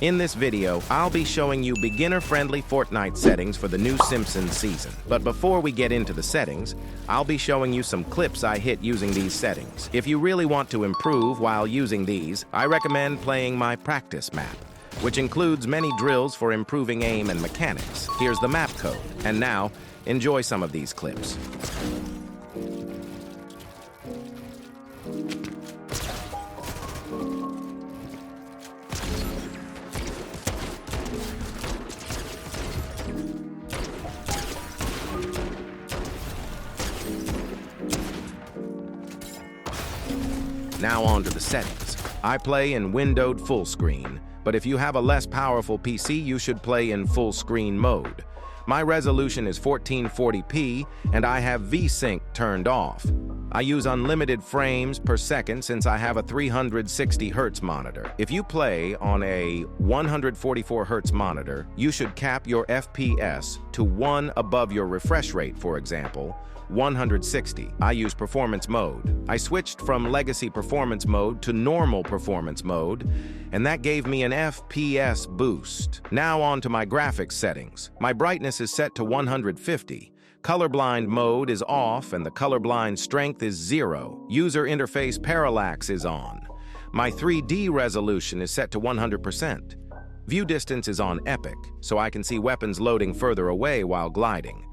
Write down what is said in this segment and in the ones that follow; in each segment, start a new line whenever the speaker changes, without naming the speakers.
In this video, I'll be showing you beginner-friendly Fortnite settings for the new Simpsons season. But before we get into the settings, I'll be showing you some clips I hit using these settings. If you really want to improve while using these, I recommend playing my practice map, which includes many drills for improving aim and mechanics. Here's the map code. And now, enjoy some of these clips. Now on to the settings. I play in windowed full screen, but if you have a less powerful PC, you should play in full screen mode. My resolution is 1440p, and I have VSync turned off. I use unlimited frames per second since I have a 360 Hz monitor. If you play on a 144 Hz monitor, you should cap your FPS to 1 above your refresh rate, for example, 160. I use performance mode. I switched from legacy performance mode to normal performance mode, and that gave me an FPS boost. Now on to my graphics settings. My brightness is set to 150. Colorblind mode is off and the colorblind strength is 0. User interface parallax is on. My 3D resolution is set to 100%. View distance is on epic, so I can see weapons loading further away while gliding.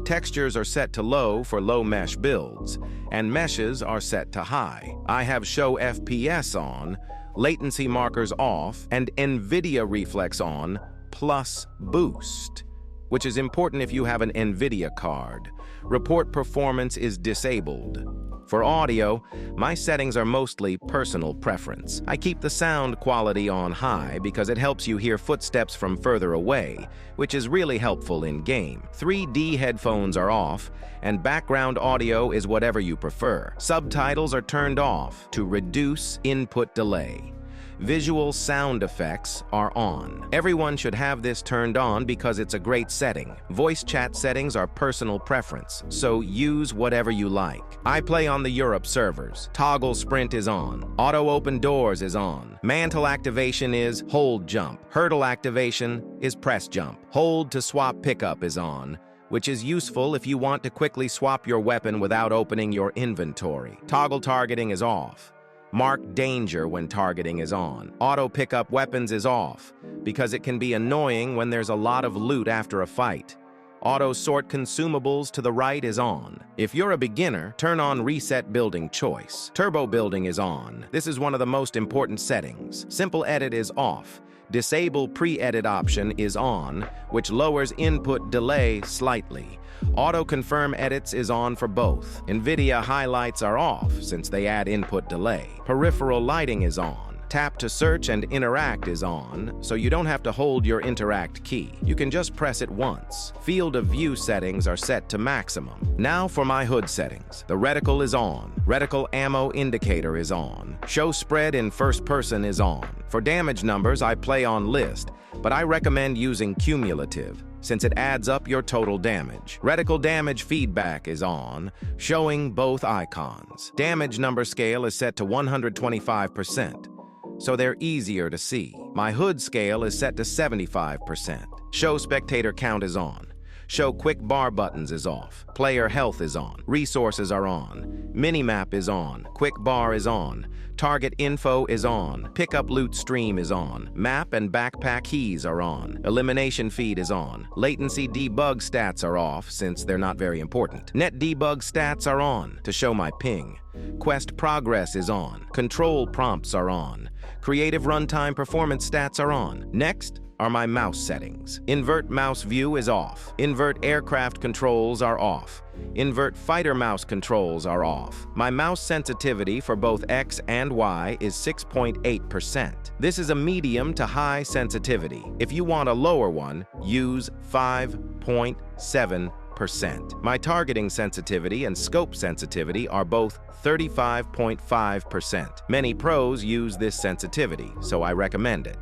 Textures are set to low for low mesh builds, and meshes are set to high. I have show FPS on, latency markers off, and NVIDIA reflex on, plus boost, which is important if you have an NVIDIA card. Report performance is disabled. For audio, my settings are mostly personal preference. I keep the sound quality on high because it helps you hear footsteps from further away, which is really helpful in game. 3D headphones are off, and background audio is whatever you prefer. Subtitles are turned off to reduce input delay. Visual sound effects are on. Everyone should have this turned on because it's a great setting. Voice chat settings are personal preference, so use whatever you like. I play on the Europe servers. Toggle sprint is on. Auto open doors is on. Mantle activation is hold jump. Hurdle activation is press jump. Hold to swap pickup is on, which is useful if you want to quickly swap your weapon without opening your inventory. Toggle targeting is off. Mark danger when targeting is on. Auto pickup weapons is off, because it can be annoying when there's a lot of loot after a fight. Auto sort consumables to the right is on. If you're a beginner, turn on reset building choice. Turbo building is on. This is one of the most important settings. Simple edit is off. Disable pre-edit option is on, which lowers input delay slightly. Auto-confirm edits is on for both. NVIDIA highlights are off since they add input delay. Peripheral lighting is on. Tap to search and interact is on, so you don't have to hold your interact key. You can just press it once. Field of view settings are set to maximum. Now for my HUD settings. The reticle is on. Reticle ammo indicator is on. Show spread in first person is on. For damage numbers, I play on list, but I recommend using cumulative, since it adds up your total damage. Reticle damage feedback is on, showing both icons. Damage number scale is set to 125%, so they're easier to see. My HUD scale is set to 75%. Show spectator count is on. Show quick bar buttons is off. Player health is on. Resources are on. Minimap is on. Quick bar is on. Target info is on. Pickup loot stream is on. Map and backpack keys are on. Elimination feed is on. Latency debug stats are off since they're not very important. Net debug stats are on to show my ping. Quest progress is on. Control prompts are on. Creative runtime performance stats are on. Next are my mouse settings. Invert mouse view is off. Invert aircraft controls are off. Invert fighter mouse controls are off. My mouse sensitivity for both X and Y is 6.8%. This is a medium to high sensitivity. If you want a lower one, use 5.7%. My targeting sensitivity and scope sensitivity are both 35.5%. Many pros use this sensitivity, so I recommend it.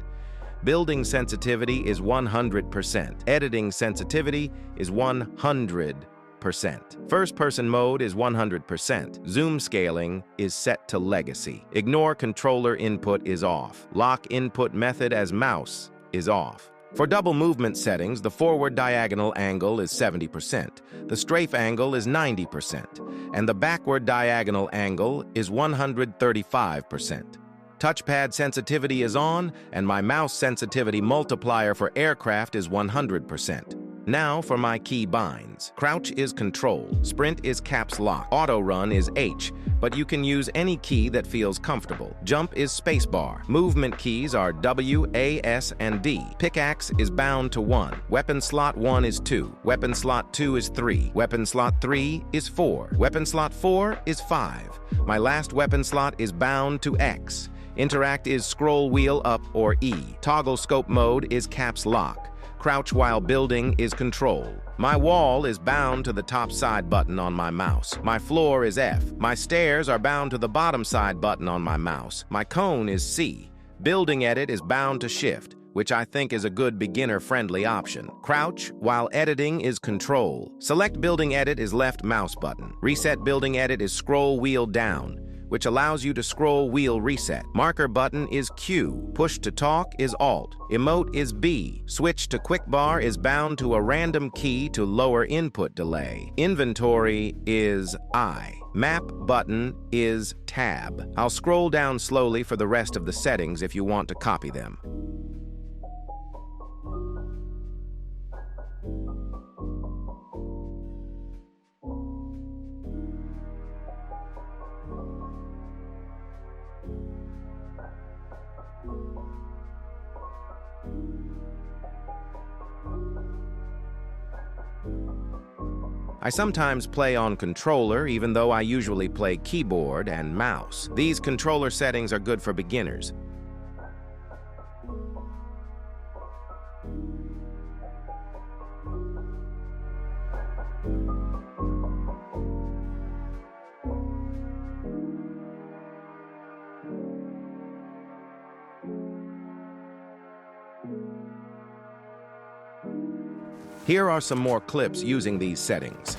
Building sensitivity is 100%. Editing sensitivity is 100%. 8%. First-person mode is 100%. Zoom scaling is set to legacy. Ignore controller input is off. Lock input method as mouse is off. For double movement settings, the forward diagonal angle is 70%, the strafe angle is 90%, and the backward diagonal angle is 135%. Touchpad sensitivity is on, and my mouse sensitivity multiplier for aircraft is 100%. Now for my key binds. Crouch is Control, Sprint is Caps Lock, Auto Run is H, but you can use any key that feels comfortable. Jump is Spacebar. Movement keys are W, A, S, and D. Pickaxe is bound to 1. Weapon slot 1 is 2. Weapon slot 2 is 3. Weapon slot 3 is 4. Weapon slot 4 is 5. My last weapon slot is bound to X. Interact is scroll wheel up or E. Toggle scope mode is Caps Lock. Crouch while building is Control. My wall is bound to the top side button on my mouse. My floor is F. My stairs are bound to the bottom side button on my mouse. My cone is C. Building edit is bound to Shift, which I think is a good beginner-friendly option. Crouch while editing is Control. Select building edit is left mouse button. Reset building edit is scroll wheel down, which allows you to scroll wheel reset. Marker button is Q. Push to talk is Alt. Emote is B. Switch to quick bar is bound to a random key to lower input delay. Inventory is I. Map button is Tab. I'll scroll down slowly for the rest of the settings if you want to copy them. I sometimes play on controller, even though I usually play keyboard and mouse. These controller settings are good for beginners. Here are some more clips using these settings.